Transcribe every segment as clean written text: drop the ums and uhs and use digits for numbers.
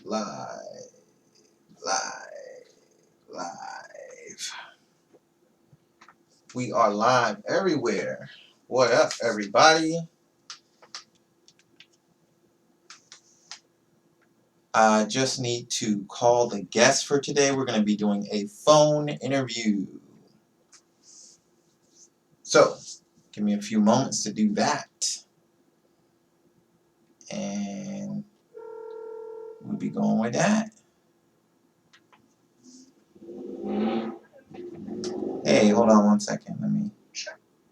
Live, live, live. We are live everywhere. What up, everybody? I just need to call the guest for today. We're going to be doing a phone interview. So, give me a few moments to do that. And we'll be going with that. Hey, hold on one second. Let me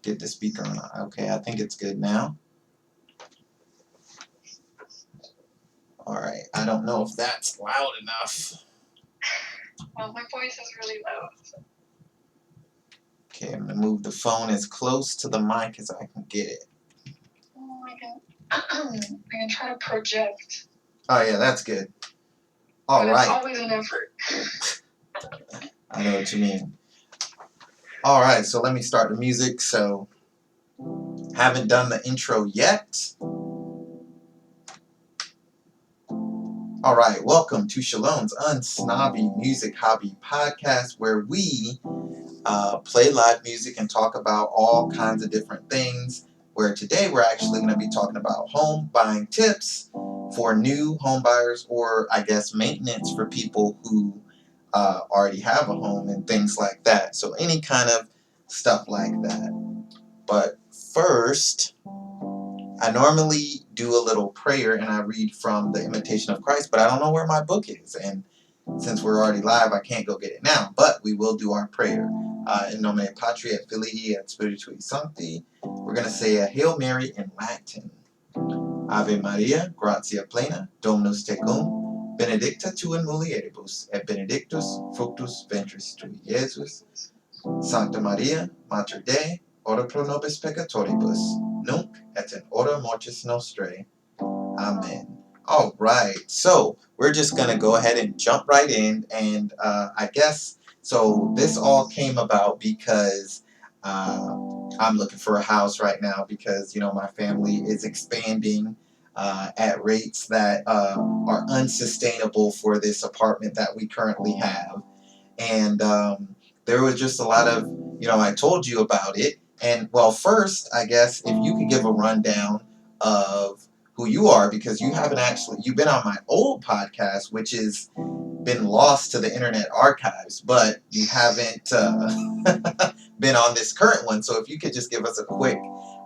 get the speaker on. Okay, I think it's good now. Alright, I don't know if that's loud enough. Well, my voice is really loud. Okay, I'm going to move the phone as close to the mic as I can get it. Oh, I can try to project. Oh, yeah, that's good. But Alright. it's always an effort. I know what you mean. Alright, so let me start the music. So, haven't done the intro yet. Alright, welcome to Shalom's Unsnobby Music Hobby Podcast, where we play live music and talk about all kinds of different things. Where today we're actually going to be talking about home buying tips for new home buyers, or I guess maintenance for people who already have a home and things like that. So any kind of stuff like that. But first, I normally do a little prayer and I read from the Imitation of Christ, but I don't know where my book is. And since we're already live, I can't go get it now. But we will do our prayer. In nomine Patri et Filii et Spiritui Sancti. We're going to say a Hail Mary in Latin. Ave Maria, gratia plena, Dominus tecum, benedicta tu in mulieribus, et benedictus fructus ventris tui, Iesus. Sancta Maria, Mater Dei, ora pro nobis peccatoribus, nunc et in hora mortis nostrae. Amen. All right, so we're just going to go ahead and jump right in. And I guess, so this all came about because I'm looking for a house right now because, you know, my family is expanding at rates that are unsustainable for this apartment that we currently have. And there was just a lot of, you know, I told you about it. And well, first, I guess if you could give a rundown of who you are, because you haven't actually, you've been on my old podcast, which has been lost to the internet archives, but you haven't been on this current one. So if you could just give us a quick,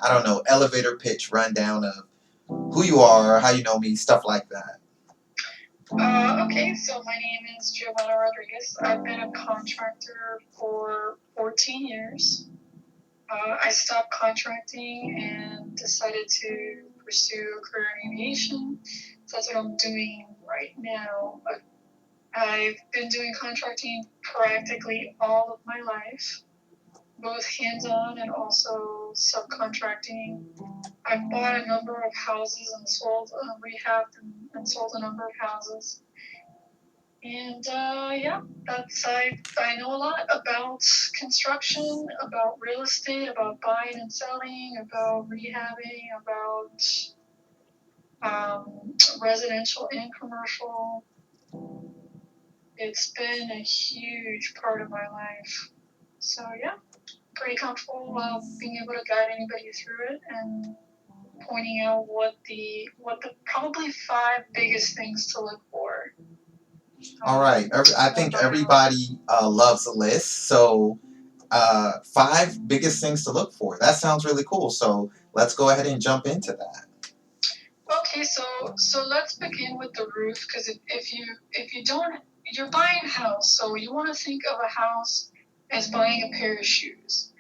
I don't know, elevator pitch rundown of who you are, how you know me, stuff like that. Okay, so my name is Giovanna Rodriguez. I've been a contractor for 14 years. I stopped contracting and decided to pursue a career in aviation. So that's what I'm doing right now. But I've been doing contracting practically all of my life, both hands-on and also subcontracting. I've bought a number of houses and sold, rehabbed and sold a number of houses. And yeah, I know a lot about construction, about real estate, about buying and selling, about rehabbing, about residential and commercial. It's been a huge part of my life. So yeah, pretty comfortable being able to guide anybody through it and pointing out what the probably 5 biggest things to look for. All right. I think everybody loves a list. So 5 biggest things to look for. That sounds really cool. So let's go ahead and jump into that. Okay, so let's begin with the roof, because if you don't, you're buying a house, so you want to think of a house as buying a pair of shoes.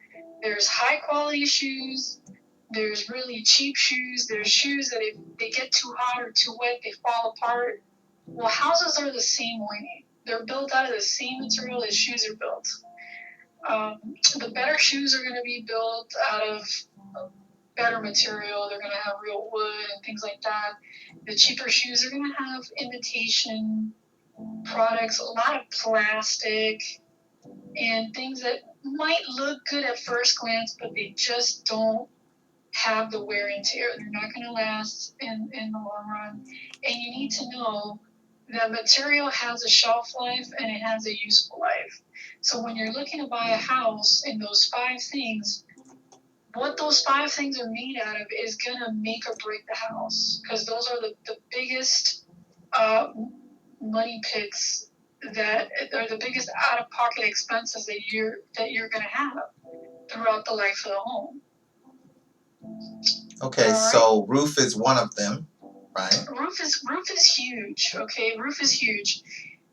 There's high quality shoes. There's really cheap shoes. There's shoes that if they get too hot or too wet, they fall apart. Well, houses are the same way. They're built out of the same material as shoes are built. The better shoes are going to be built out of better material. They're going to have real wood and things like that. The cheaper shoes are going to have imitation products, a lot of plastic, and things that might look good at first glance, but they just don't have the wear and tear. They're not going to last in the long run. And you need to know the material has a shelf life and it has a useful life. So when you're looking to buy a house in those 5 things, what those 5 things are made out of is gonna make or break the house, because those are the biggest money pits that are the biggest out of pocket expenses that you're gonna have throughout the life of the home. Okay, All right. so roof is one of them, right? Roof is huge. Okay, roof is huge.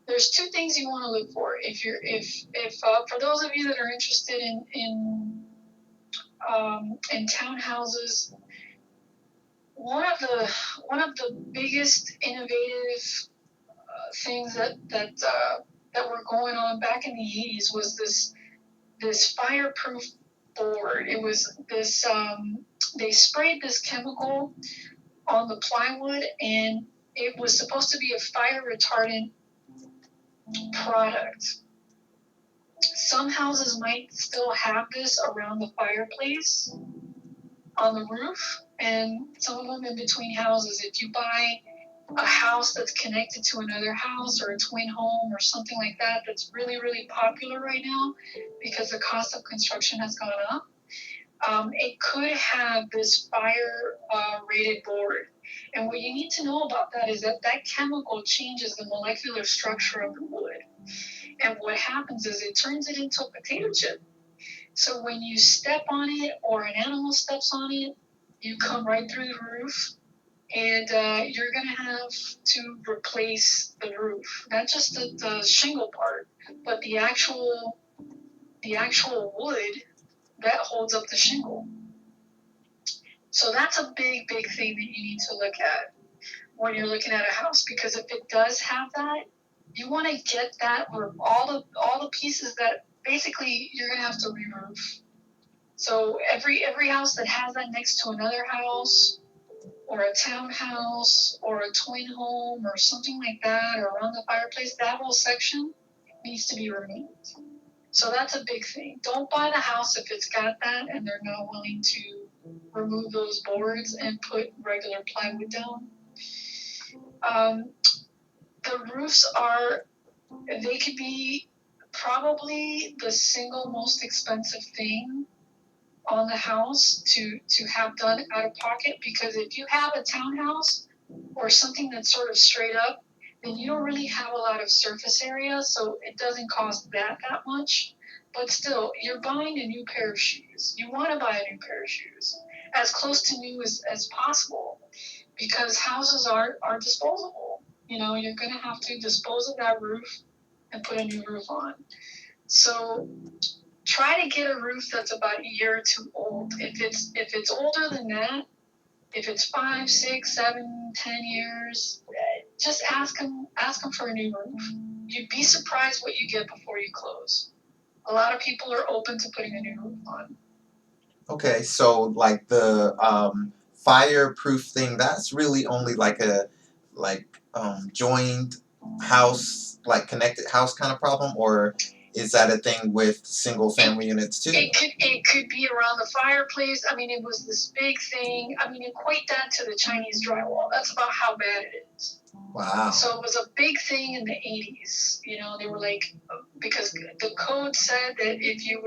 There's 2 things you want to look for if for those of you that are interested in townhouses. One of the biggest innovative things that were going on back in the 80s was this fireproof board. It was this they sprayed this chemical on the plywood, and it was supposed to be a fire retardant product. Some houses might still have this around the fireplace on the roof, and some of them in between houses. If you buy a house that's connected to another house or a twin home or something like that, that's really, really popular right now because the cost of construction has gone up, it could have this fire rated board. And what you need to know about that is that that chemical changes the molecular structure of the wood. And what happens is it turns it into a potato chip. So when you step on it or an animal steps on it, you come right through the roof, and you're going to have to replace the roof, not just the shingle part, but the actual wood that holds up the shingle. So that's a big, big thing that you need to look at when you're looking at a house, because if it does have that, you want to get that or all the pieces that basically you're gonna have to re-roof. So every house that has that next to another house or a townhouse or a twin home or something like that, or around the fireplace, that whole section needs to be removed. So that's a big thing. Don't buy the house if it's got that and they're not willing to remove those boards and put regular plywood down. The roofs they could be probably the single most expensive thing on the house to have done out of pocket, because if you have a townhouse or something that's sort of straight up, then you don't really have a lot of surface area, so it doesn't cost that much. But still, you're buying a new pair of shoes. You want to buy a new pair of shoes, as close to new as possible, because houses are disposable. You're going to have to dispose of that roof and put a new roof on. So try to get a roof that's about a year or two old. If it's older than that, if it's 5, 6, 7, 10 years, just ask them for a new roof. You'd be surprised what you get before you close. A lot of people are open to putting a new roof on. Okay, so like the fireproof thing, that's really only like a joined house, like connected house kind of problem, or is that a thing with single family units too? It could be around the fireplace. I mean, it was this big thing. I mean, equate that to the Chinese drywall. That's about how bad it is. Wow. So it was a big thing in the 80s. They were like, because the code said that if you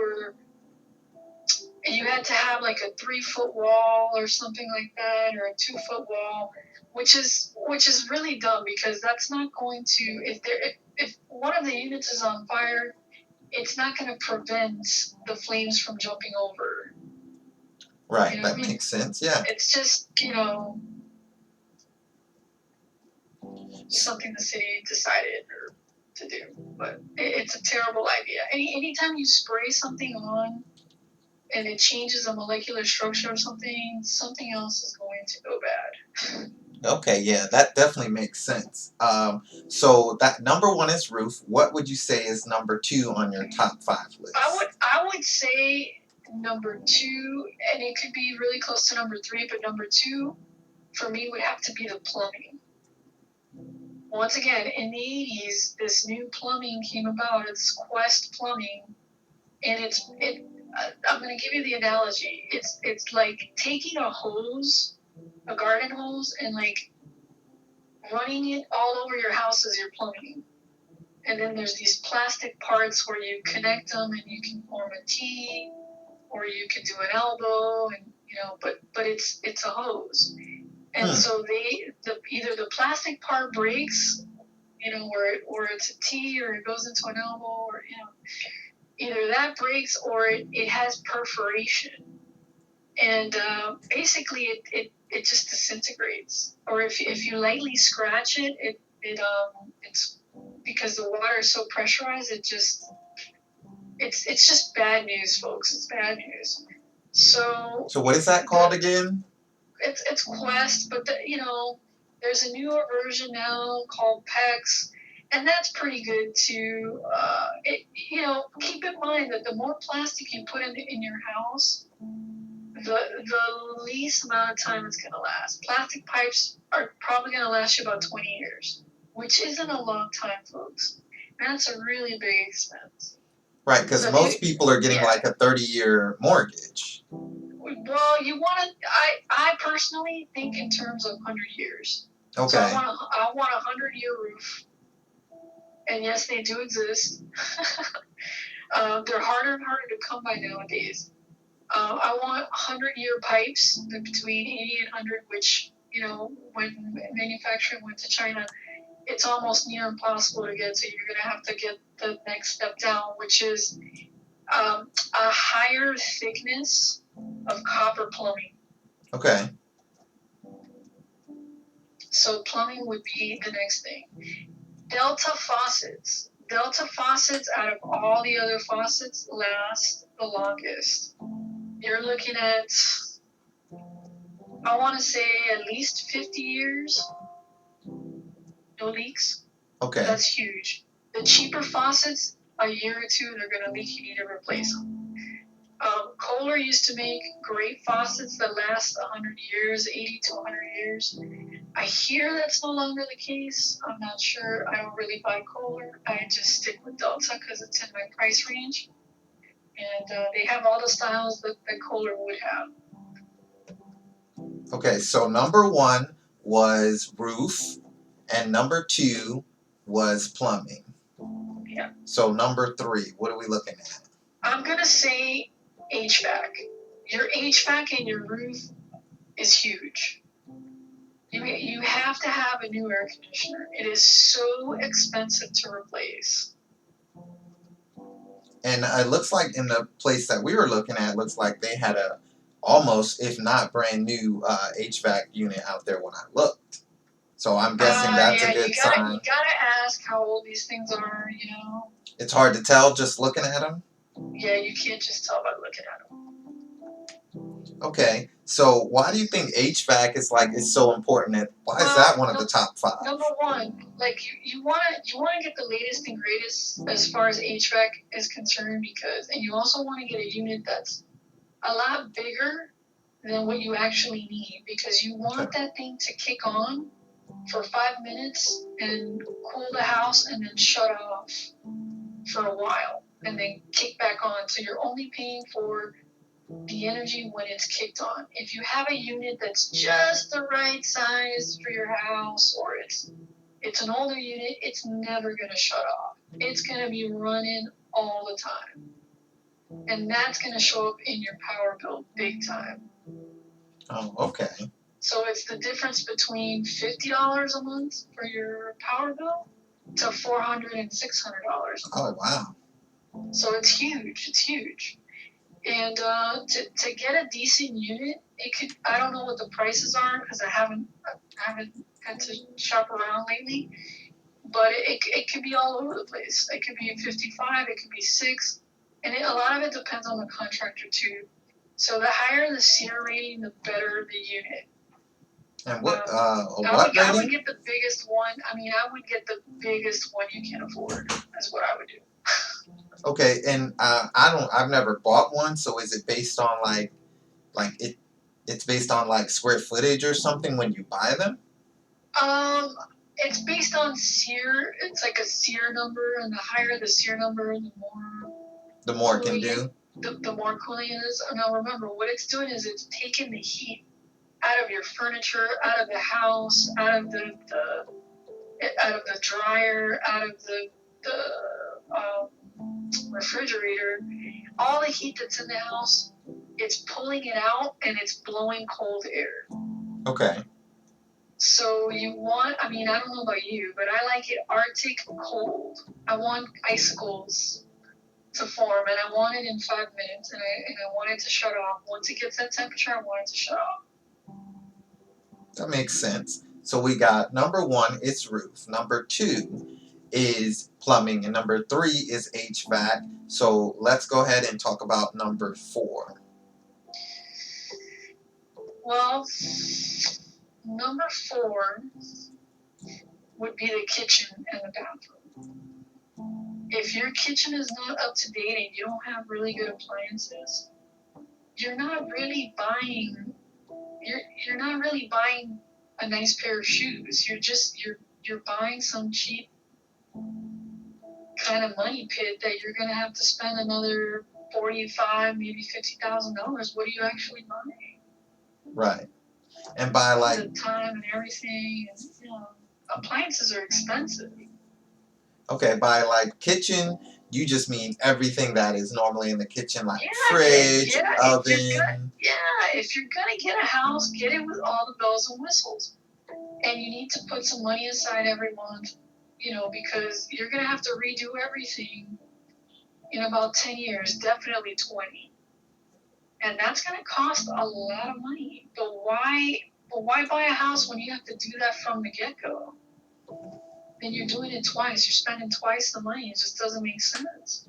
had to have like a 3-foot wall or something like that, or a 2-foot wall, which is really dumb, because that's not going to, if one of the units is on fire, it's not going to prevent the flames from jumping over. Right, that makes sense, yeah. It's just, something the city decided to do. But it's a terrible idea. Anytime you spray something on and it changes the molecular structure of something else is going to go bad. Okay, yeah, that definitely makes sense. So that number 1 is roof. What would you say is number 2 on your top 5 list? I would say number 2, and it could be really close to number 3, but number 2 for me would have to be the plumbing. Once again, in the 80s, this new plumbing came about. It's Quest Plumbing, and I'm going to give you the analogy. It's like taking a garden hose, and like running it all over your house is your plumbing. And then there's these plastic parts where you connect them and you can form a T, or you can do an elbow, and but it's a hose. And so either the plastic part breaks, where it's a T or it goes into an elbow, or either that breaks or it has perforation, and basically it just disintegrates. Or if you lightly scratch it's because the water is so pressurized, it's just bad news, folks. It's bad news. So what is that called again? It's Quest, but there's a newer version now called PEX, and that's pretty good too. Keep in mind that the more plastic you put in your house, the least amount of time it's going to last. Plastic pipes are probably going to last you about 20 years, which isn't a long time, folks. That's a really big expense. Right, because most people are getting like a 30-year mortgage. Well, you want to. I personally think in terms of 100 years. Okay. So I want a 100-year roof, and yes, they do exist. They're harder and harder to come by nowadays. I want 100-year pipes between 80 and 100, which when manufacturing went to China, it's almost near impossible to get. So you're going to have to get the next step down, which is a higher thickness of copper plumbing. Okay. So plumbing would be the next thing. Delta faucets. Delta faucets, out of all the other faucets, last the longest. You're looking at, I want to say, at least 50 years. No leaks. Okay. That's huge. The cheaper faucets, a year or two, they're going to leak. You need to replace them. Kohler used to make great faucets that last 100 years, 80 to 100 years. I hear that's no longer the case. I'm not sure. I don't really buy Kohler. I just stick with Delta because it's in my price range. And they have all the styles that Kohler would have. Okay, so number 1 was roof, and number 2 was plumbing. Yeah. So number 3, what are we looking at? I'm going to say HVAC. Your HVAC and your roof is huge. You have to have a new air conditioner. It is so expensive to replace. And it looks like in the place that we were looking at, looks like they had a almost, if not brand new, HVAC unit out there when I looked. So I'm guessing that's a good sign. You gotta ask how old these things are. It's hard to tell just looking at them. Yeah, you can't just tell by looking at them. Okay, so why do you think HVAC is so important? Why is that one of the top 5? Number 1, you want to get the latest and greatest as far as HVAC is concerned, and you also want to get a unit that's a lot bigger than what you actually need, because you want that thing to kick on for 5 minutes and cool the house and then shut off for a while and then kick back on. So you're only paying for the energy when it's kicked on. If you have a unit that's just the right size for your house, or it's an older unit, it's never going to shut off. It's going to be running all the time. And that's going to show up in your power bill big time. Oh, okay. So it's the difference between $50 a month for your power bill to $400 and $600. Oh, wow. So it's huge. It's huge. And to get a decent unit, I don't know what the prices are because I haven't had to shop around lately, but it could be all over the place. It could be 55, it could be 6, and a lot of it depends on the contractor too. So the higher the SEER rating, the better the unit. And what rating? I would get the biggest one. I would get the biggest one you can afford. That's what I would do. Okay, and I've never bought one, so is it based on it's based on square footage or something when you buy them? It's based on SEER. It's like a SEER number, and the higher the SEER number, the more it can do. The more cooling it is. Now remember, what it's doing is it's taking the heat out of your furniture, out of the house, out of the out of the dryer, out of the refrigerator, all the heat that's in the house, it's pulling it out and it's blowing cold air. Okay. So you want, I mean, I don't know about you, but I like it Arctic cold. I want icicles to form, and I want it in 5 minutes, and I want it to shut off. Once it gets that temperature, I want it to shut off. That makes sense. So we got number 1 is roof. Number 2 is plumbing, and number 3 is HVAC. So let's go ahead and talk about number 4. Well, number 4 would be the kitchen and the bathroom. If your kitchen is not up to date and you don't have really good appliances, you're not really buying a nice pair of shoes. You're buying some cheap kind of money pit that you're gonna have to spend another $45, maybe $50,000. What are you actually buying? Right. And by like the time and everything, and appliances are expensive. Okay, by like kitchen, you just mean everything that is normally in the kitchen, like fridge, oven. If you're gonna get a house, get it with all the bells and whistles. And you need to put some money aside every month, because you're gonna have to redo everything in about 10 years, definitely 20. And that's gonna cost a lot of money. But why buy a house when you have to do that from the get-go? Then you're doing it twice. You're spending twice the money. It just doesn't make sense.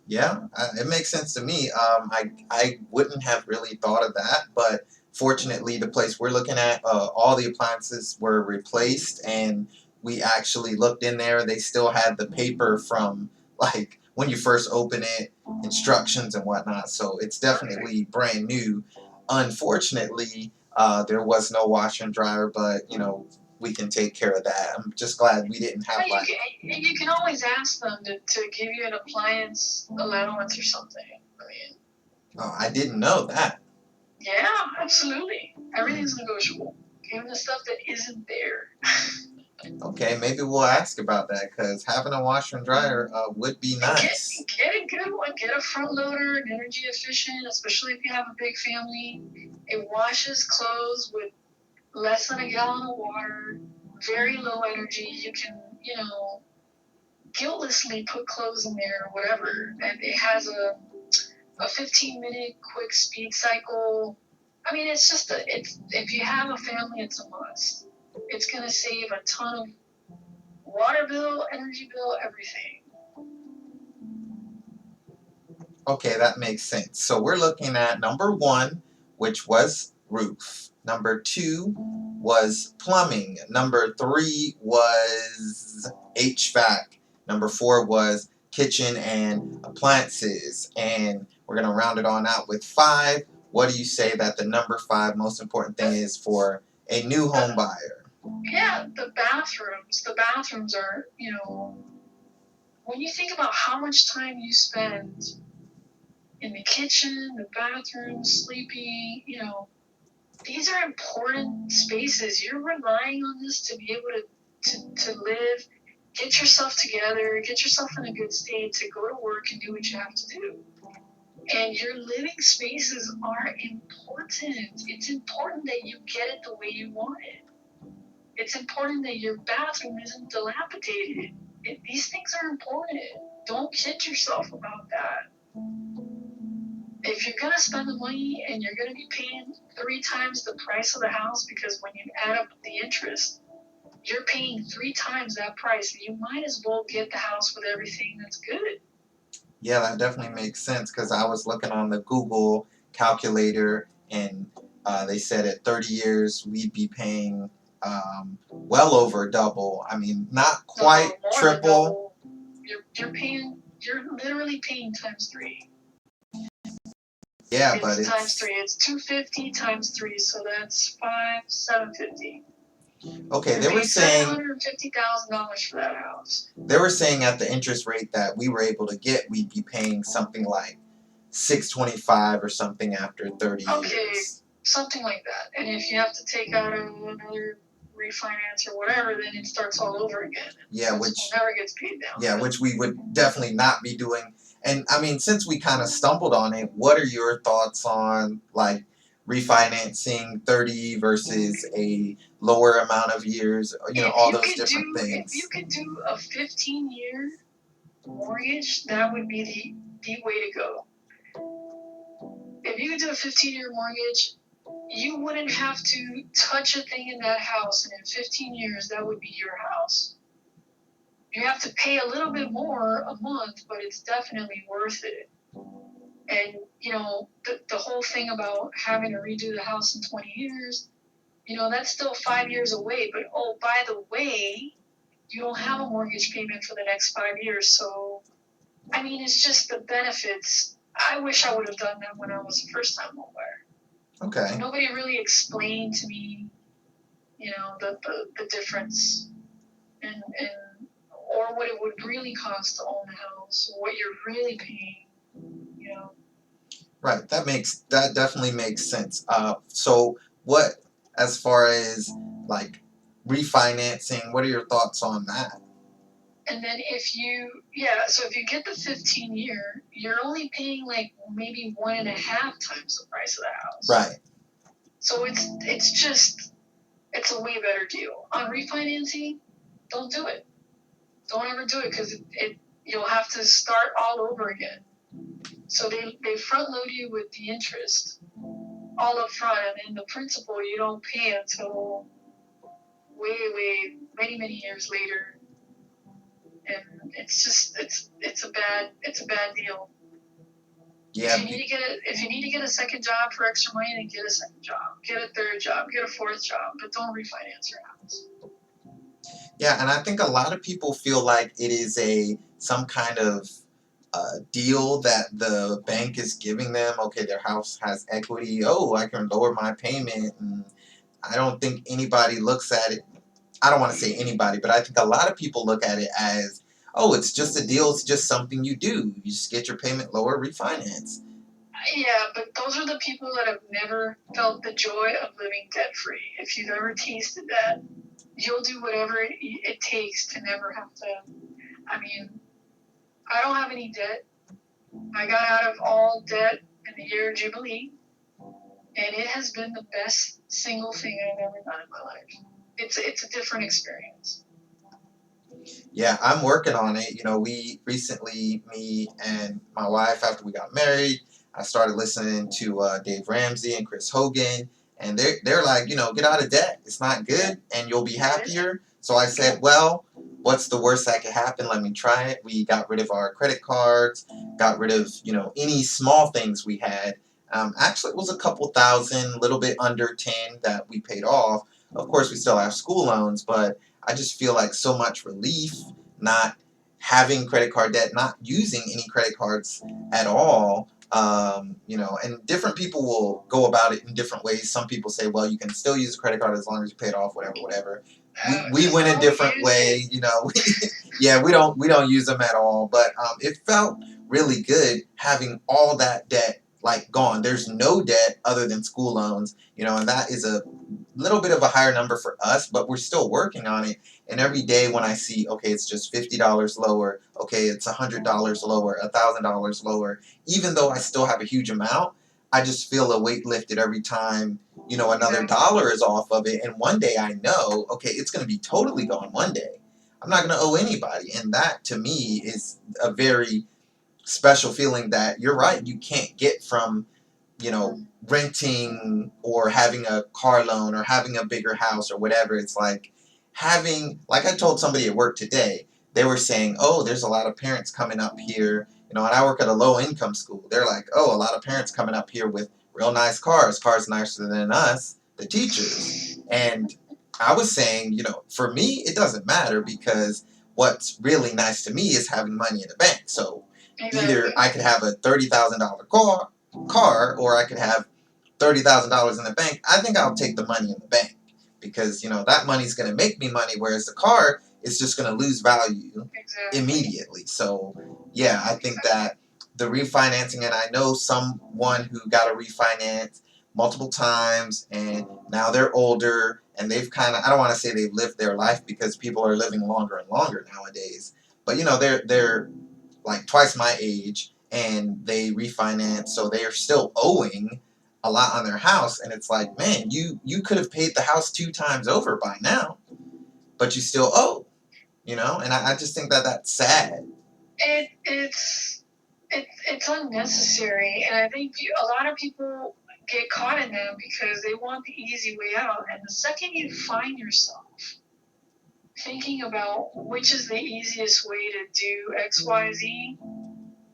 Yeah, it makes sense to me. I wouldn't have really thought of that, but fortunately, the place we're looking at, all the appliances were replaced, and we actually looked in there. They still had the paper from like when you first open it, instructions and whatnot. So it's definitely brand new. Unfortunately, there was no washer and dryer, but we can take care of that. I'm just glad we didn't have like. You can always ask them to give you an appliance allowance or something. I mean. Oh, I didn't know that. Yeah, absolutely. Everything's negotiable. Even the stuff that isn't there. Okay, maybe we'll ask about that because having a washer and dryer would be nice. Get a good one. Get a front loader, an energy efficient, especially if you have a big family. It washes clothes with less than a gallon of water, very low energy. You can, guiltlessly put clothes in there or whatever. And it has a 15-minute quick speed cycle. I mean, it's just if you have a family, it's a must. It's going to save a ton of water bill, energy bill, everything. Okay, that makes sense. So we're looking at number 1, which was roof. Number 2 was plumbing. Number 3 was HVAC. Number 4 was kitchen and appliances. And we're going to round it on out with 5. What do you say that the number 5 most important thing is for a new home buyer? Yeah, the bathrooms. The bathrooms are, when you think about how much time you spend in the kitchen, the bathroom, sleeping, these are important spaces. You're relying on this to be able to live, get yourself together, get yourself in a good state to go to work and do what you have to do. And your living spaces are important. It's important that you get it the way you want it. It's important that your bathroom isn't dilapidated. These things are important. Don't kid yourself about that. If you're going to spend the money and you're going to be paying 3 times the price of the house, because when you add up the interest, you're paying 3 times that price, you might as well get the house with everything that's good. Yeah, that definitely makes sense because I was looking on the Google calculator and they said at 30 years we'd be paying well over double. I mean, not quite triple. You're literally paying times 3. Yeah, but it's times 3. It's $250 times 3, so that's $750. Okay, they were saying $750,000 for that house. They were saying at the interest rate that we were able to get, we'd be paying something like $625 or something after 30 years. Something like that. And if you have to take out another refinance or whatever, then it starts all over again. Yeah, principal never gets paid down. yeah, which we would definitely not be doing. And I mean, since we kind of stumbled on it, what are your thoughts on like refinancing 30 versus a lower amount of years, all those different If you things? could do a 15-year mortgage, that would be the way to go. If you could do a 15-year mortgage, you wouldn't have to touch a thing in that house, and in 15 years, that would be your house. You have to pay a little bit more a month, but it's definitely worth it. And, the whole thing about having to redo the house in 20 years, that's still 5 years away. But, oh, by the way, you don't have a mortgage payment for the next 5 years. So, I mean, it's just the benefits. I wish I would have done that when I was a first-time homebuyer. Okay. Nobody really explained to me, the difference and or what it would really cost to own a house, what you're really paying, Right. That definitely makes sense. So what, as far as like refinancing, what are your thoughts on that? And then if you get the 15-year, you're only paying like maybe 1.5 times the price of the house. Right. So it's a way better deal. On refinancing, don't do it. Don't ever do it, because you'll have to start all over again. So they front load you with the interest all up front, and then the principal you don't pay until way many years later. And it's a bad deal. Yeah. If you need to get a second job for extra money, then get a second job, get a third job, get a fourth job, but don't refinance your house. Yeah, and I think a lot of people feel like it is some kind of deal that the bank is giving them. Okay, their house has equity. Oh, I can lower my payment. And I don't think anybody looks at it. I don't want to say anybody, but I think a lot of people look at it as, oh, it's just a deal. It's just something you do. You just get your payment lower, refinance. Yeah, but those are the people that have never felt the joy of living debt-free. If you've ever tasted that, you'll do whatever it takes to never have to. I mean, I don't have any debt. I got out of all debt in the year of Jubilee, and it has been the best single thing I've ever done in my life. It's a different experience. Yeah, I'm working on it. We recently, me and my wife, after we got married, I started listening to Dave Ramsey and Chris Hogan, and they're like, get out of debt. It's not good, and you'll be happier. So I said, well, what's the worst that could happen? Let me try it. We got rid of our credit cards, got rid of any small things we had. Actually, it was a couple thousand, a little bit under 10 that we paid off. Of course, we still have school loans, but I just feel like so much relief not having credit card debt, not using any credit cards at all. And different people will go about it in different ways. Some people say, well, you can still use a credit card as long as you pay it off, whatever. We went a different way, Yeah, we don't use them at all. But it felt really good having all that debt like gone. There's no debt other than school loans, and that is a little bit of a higher number for us, but we're still working on it. And every day when I see, okay, it's just $50 lower, okay, it's $100 lower, $1,000 lower, even though I still have a huge amount, I just feel a weight lifted every time, another dollar is off of it. And one day I know, okay, it's going to be totally gone one day. I'm not going to owe anybody. And that to me is a very special feeling that you're right, you can't get from renting or having a car loan or having a bigger house or whatever. It's like like I told somebody at work today, they were saying, oh, there's a lot of parents coming up here, and I work at a low income school. They're like, oh, a lot of parents coming up here with real nice cars nicer than us, the teachers. And I was saying, for me, it doesn't matter, because what's really nice to me is having money in the bank. So either I could have a $30,000 car, or I could have $30,000 in the bank. I think I'll take the money in the bank, because that money's going to make me money, whereas the car is just going to lose value immediately. So yeah, I think that the refinancing, and I know someone who got a refinance multiple times, and now they're older, and they've kind of, I don't want to say they've lived their life because people are living longer and longer nowadays, but they're like twice my age, and they refinance, so they are still owing a lot on their house, and it's like, man, you could have paid the house 2 times over by now, but you still owe, and I just think that that's sad. It's unnecessary, and I think a lot of people get caught in that because they want the easy way out. And the second you find yourself thinking about which is the easiest way to do X, Y, Z,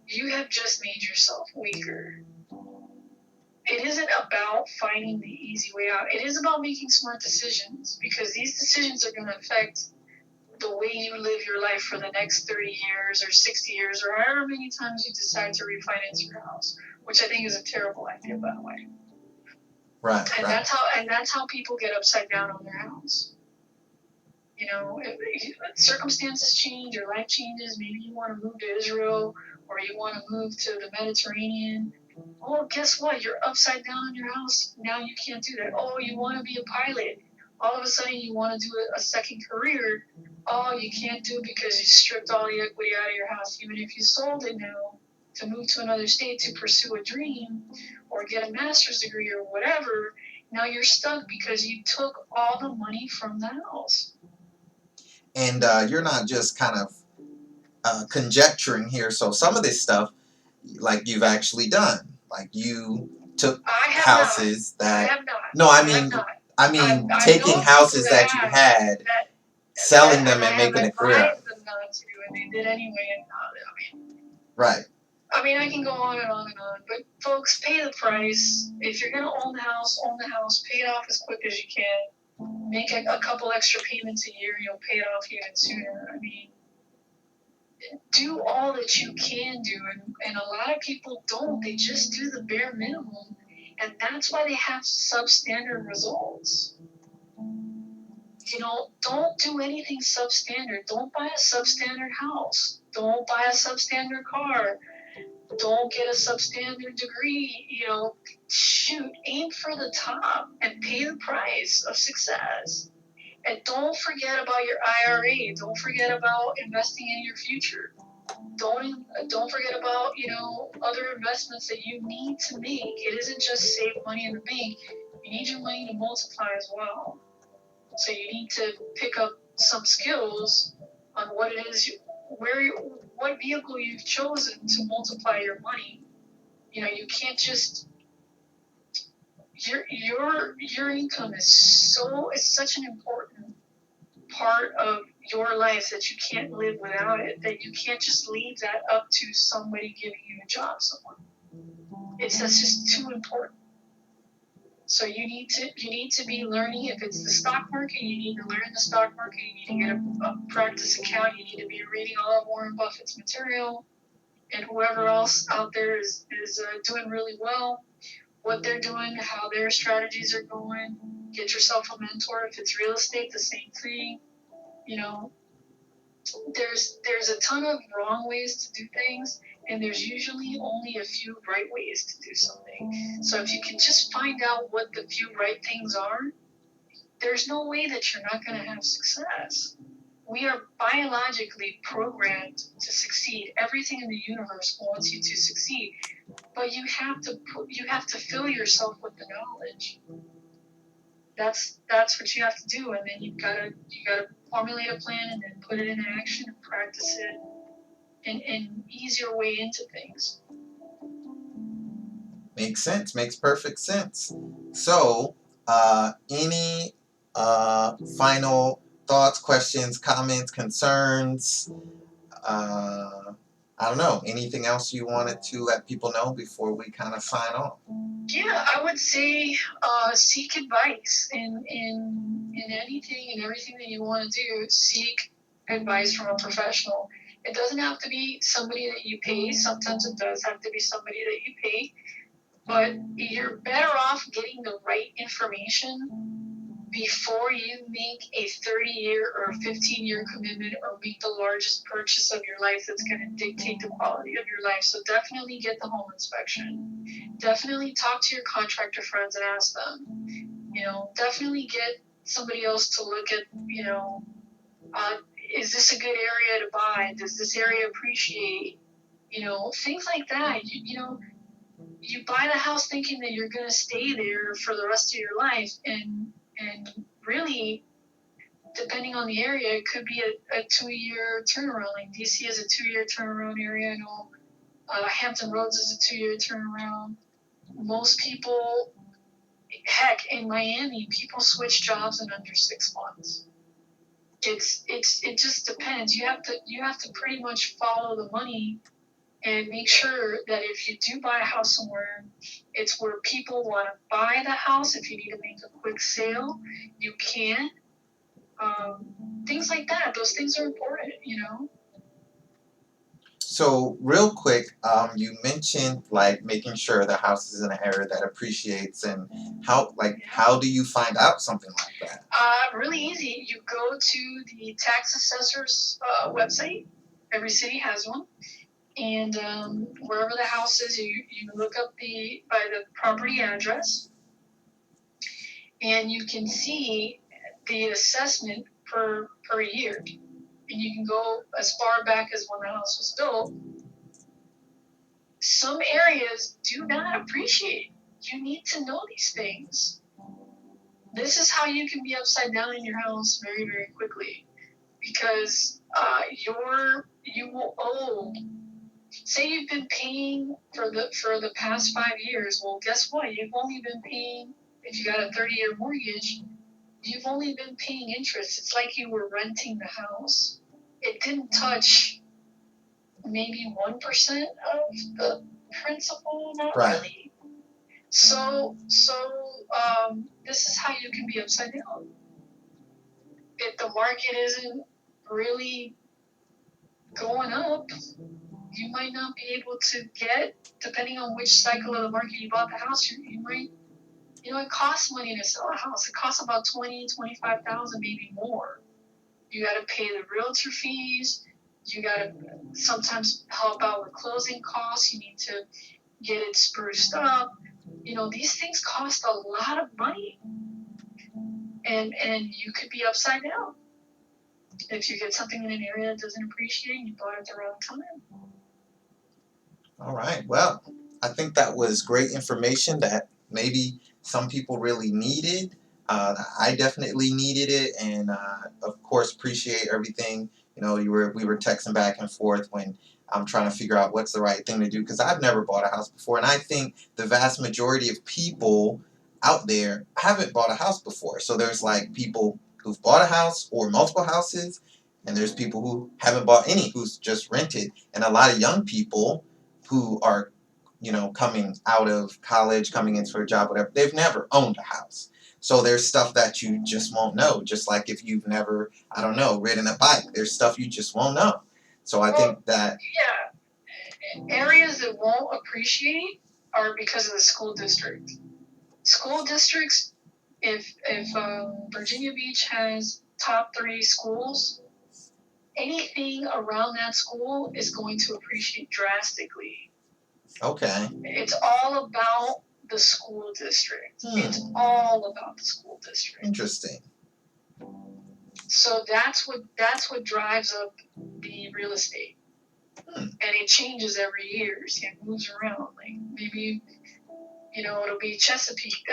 you have just made yourself weaker. It isn't about finding the easy way out. It is about making smart decisions, because these decisions are going to affect the way you live your life for the next 30 years or 60 years or however many times you decide to refinance your house, which I think is a terrible idea, by the way. Right. And right. that's how people get upside down on their house. Circumstances change, your life changes. Maybe you want to move to Israel, or you want to move to the Mediterranean. Oh, guess what? You're upside down in your house. Now you can't do that. Oh, you want to be a pilot. All of a sudden you want to do a second career. Oh, you can't do it because you stripped all the equity out of your house. Even if you sold it now to move to another state to pursue a dream or get a master's degree or whatever, now you're stuck because you took all the money from the house. And you're not just kind of conjecturing here. So some of this stuff, like, you've actually done. Like, you took houses that. I have not. No, I mean taking houses that you had, selling them and making a career. I advised them not to, and they did anyway. And right. I mean, I can go on and on and on, but folks, pay the price. If you're gonna own the house, pay it off as quick as you can. Make a couple extra payments a year, you'll pay it off even sooner. I mean, do all that you can do, and a lot of people don't. They just do the bare minimum, and that's why they have substandard results. Don't do anything substandard. Don't buy a substandard house. Don't buy a substandard car. Don't get a substandard degree. Shoot, aim for the top and pay the price of success. And don't forget about your IRA. Don't forget about investing in your future. Don't forget about other investments that you need to make. It isn't just save money in the bank. You need your money to multiply as well. So you need to pick up some skills on what it is, what vehicle you've chosen to multiply your money. You can't just your income is such an important part of your life that you can't live without it, that you can't just leave that up to somebody giving you a job somewhere. That's just too important. So you need to be learning. If it's the stock market, you need to learn the stock market. You need to get a practice account. You need to be reading all of Warren Buffett's material, and whoever else out there is doing really well, what they're doing, how their strategies are going. Get yourself a mentor. If it's real estate, the same thing. There's a ton of wrong ways to do things, and there's usually only a few right ways to do something. So if you can just find out what the few right things are, there's no way that you're not going to have success. We are biologically programmed to succeed. Everything in the universe wants you to succeed, but you have to fill yourself with the knowledge. That's what you have to do, and then you gotta formulate a plan and then put it into action and practice it and ease your way into things. Makes sense. Makes perfect sense. So, any final thoughts, questions, comments, concerns? I don't know. Anything else you wanted to let people know before we kind of sign off? Yeah, I would say seek advice in anything and everything that you want to do. Seek advice from a professional. It doesn't have to be somebody that you pay. Sometimes it does have to be somebody that you pay. But you're better off getting the right information before you make a 30-year or 15-year commitment or make the largest purchase of your life that's going to dictate the quality of your life. So definitely get the home inspection. Definitely talk to your contractor friends and ask them. Definitely get somebody else to look at, is this a good area to buy? Does this area appreciate? Things like that. You buy the house thinking that you're going to stay there for the rest of your life, and really, depending on the area, it could be a 2-year turnaround. Like DC is a 2-year turnaround area. I know Hampton Roads is a 2-year turnaround. Most people, heck, in Miami, people switch jobs in under 6 months. It just depends. You have to pretty much follow the money and make sure that if you do buy a house somewhere, it's where people want to buy the house. If you need to make a quick sale, you can. Things like that. Those things are important. So real quick, you mentioned like making sure the house is in an area that appreciates, and how do you find out something like that? Really easy. You go to the tax assessor's website. Every city has one. And wherever the house is, you look up by the property address, and you can see the assessment per year. And you can go as far back as when the house was built. Some areas do not appreciate. You need to know these things. This is how you can be upside down in your house very, very quickly, because you will owe. Say you've been paying for the past 5 years. Well, guess what? You've only been paying, if you got a 30-year mortgage, you've only been paying interest. It's like you were renting the house. It didn't touch maybe 1% of the principal, not Right. really. So this is how you can be upside down. If the market isn't really going up, you might not be able to get, depending on which cycle of the market you bought the house, you might, it costs money to sell a house. It costs about $20,000-$25,000, maybe more. You got to pay the realtor fees. You got to sometimes help out with closing costs. You need to get it spruced up. These things cost a lot of money, and you could be upside down if you get something in an area that doesn't appreciate and you bought it at the wrong time. All right. Well, I think that was great information that maybe some people really needed. I definitely needed it, and of course appreciate everything. We were texting back and forth when I'm trying to figure out what's the right thing to do, because I've never bought a house before, and I think the vast majority of people out there haven't bought a house before. So there's like people who've bought a house or multiple houses, and there's people who haven't bought any, who's just rented, and a lot of young people who are, coming out of college, coming into a job, whatever, they've never owned a house. So there's stuff that you just won't know. Just like if you've never, I don't know, ridden a bike, there's stuff you just won't know. So I think that, yeah, areas that won't appreciate are because of the school district. School districts, if Virginia Beach has top 3 schools, anything around that school is going to appreciate drastically. okay. It's all about the school district. It's all about the school district. Interesting. So that's what drives up the real estate. And it changes every year. So it moves around. Like maybe, it'll be Chesapeake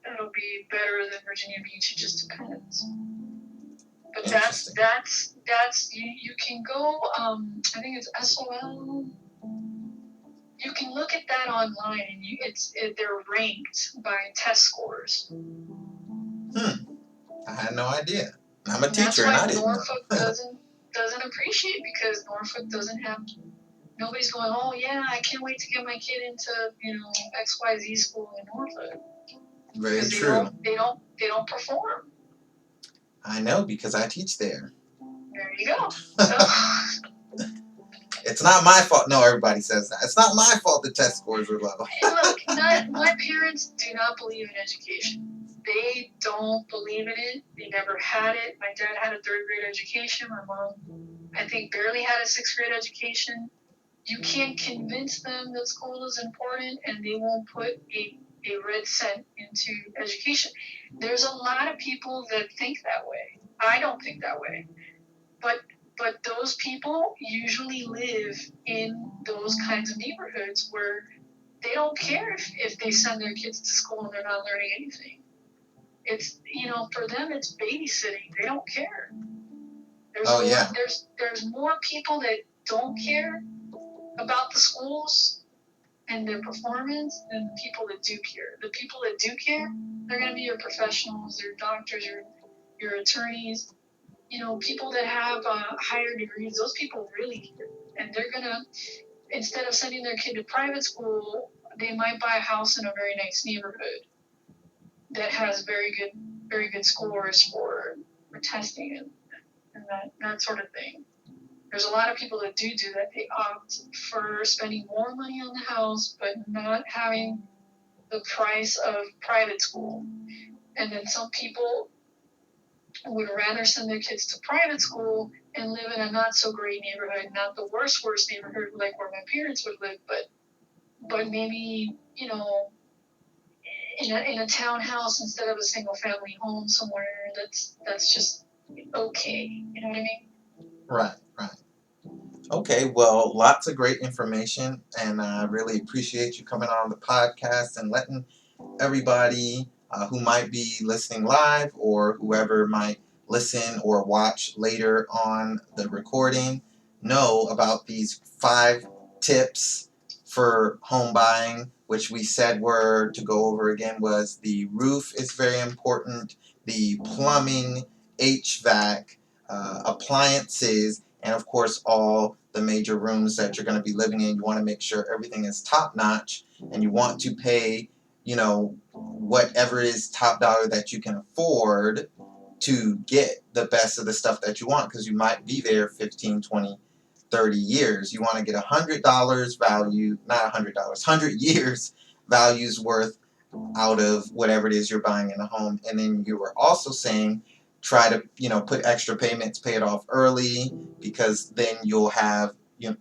that'll be better than Virginia Beach. It just depends. But that's you can go. I think it's SOL. You can look at that online, and they're ranked by test scores. I had no idea. I'm a And teacher, and I that's didn't why know. Norfolk doesn't appreciate, because Norfolk doesn't have. Nobody's going, oh yeah, I can't wait to get my kid into XYZ school in Norfolk. Very true. They don't perform. I know, because I teach there. There you go. So, it's not my fault. No, everybody says that. It's not my fault the test scores are low. look, my parents do not believe in education. they don't believe in it. They never had it. My dad had a 3rd grade education. My mom, I think, barely had a 6th grade education. You can't convince them that school is important, and they won't put a red cent into education. There's a lot of people that think that way. I don't think that way. But those people usually live in those kinds of neighborhoods where they don't care if they send their kids to school and they're not learning anything. It's, for them it's babysitting. They don't care. There's more people that don't care about the schools and their performance than the people that do care. The people that do care, they're going to be your professionals, your doctors, your attorneys, people that have higher degrees. Those people really care. And they're going to, instead of sending their kid to private school, they might buy a house in a very nice neighborhood that has very good scores for testing and that sort of thing. There's a lot of people that do that. They opt for spending more money on the house, but not having the price of private school. And then some people would rather send their kids to private school and live in a not so great neighborhood, not the worst neighborhood like where my parents would live, but maybe, in a townhouse instead of a single family home somewhere that's just okay. You know what I mean? Right. Okay, well, lots of great information, and I really appreciate you coming on the podcast and letting everybody who might be listening live or whoever might listen or watch later on the recording know about these 5 tips for home buying, which we said were, to go over again, was the roof is very important, the plumbing, HVAC, appliances, and of course all the major rooms that you're going to be living in. You want to make sure everything is top notch, and you want to pay, whatever is top dollar that you can afford to get the best of the stuff that you want, because you might be there 15, 20, 30 years. You want to get $100 value, not $100, 100 years values worth out of whatever it is you're buying in a home. And then you were also saying try to, put extra payments, pay it off early, because then you'll have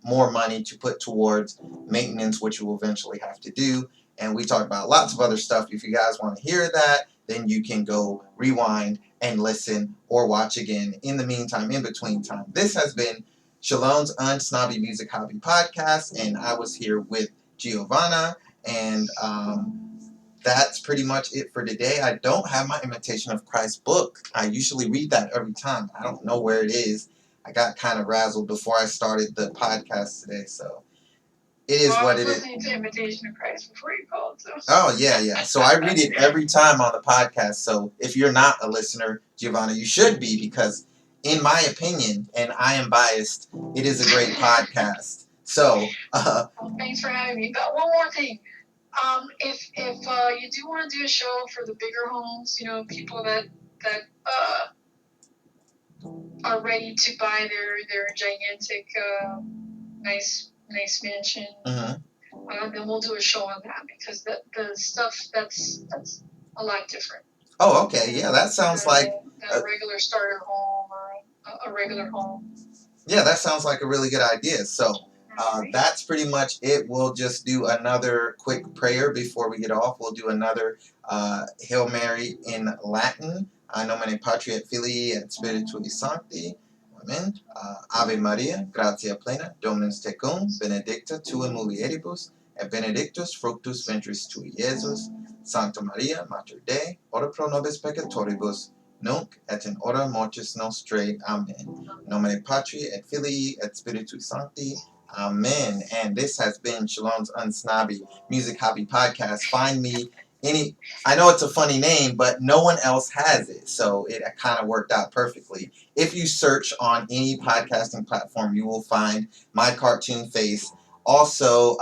more money to put towards maintenance, which you will eventually have to do. And we talked about lots of other stuff. If you guys want to hear that, then you can go rewind and listen or watch again. In the meantime, in between time, this has been Shalom's Unsnobby Music Hobby Podcast, and I was here with Giovanna, and that's pretty much it for today. I don't have my Imitation of Christ book. I usually read that every time. I don't know where it is. I got kind of razzled before I started the podcast today, so it is what it is. I was listening to Imitation of Christ before you called, so. Oh, yeah. So I read it every time on the podcast. So if you're not a listener, Giovanna, you should be, because in my opinion, and I am biased, it is a great podcast. So, well, thanks for having me. But one more thing. If you do want to do a show for the bigger homes, people that are ready to buy their gigantic nice mansion, then we'll do a show on that, because the stuff that's a lot different. Oh, okay, yeah, that sounds like a regular starter home or a regular home. Yeah, that sounds like a really good idea. So that's pretty much it. We'll just do another quick prayer before we get off. We'll do another Hail Mary in Latin. Nomine Patri et Filii et Spiritui Sancti. Amen. Ave Maria, gratia plena, Dominus tecum, benedicta tu in mulieribus, et benedictus fructus ventris tui, Iesus. Sancta Maria, Mater Dei, ora pro nobis peccatoribus, nunc et in hora mortis nostrae. Amen. Nomine Patri et Filii et Spiritui Sancti. Amen. And this has been Shalom's Unsnobby Music Hobby Podcast. Find me I know it's a funny name, but no one else has it, so it kind of worked out perfectly. If you search on any podcasting platform, you will find my cartoon face. Also,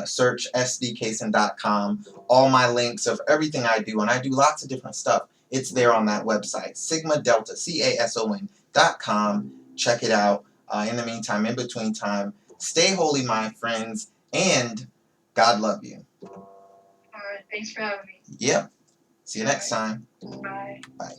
search sdcason.com. All my links of everything I do, and I do lots of different stuff. It's there on that website, Sigma Delta, CASON.com. Check it out. In the meantime, in between time, stay holy, my friends, and God love you. All right, thanks for having me. Yep. See you next time. Bye. Bye.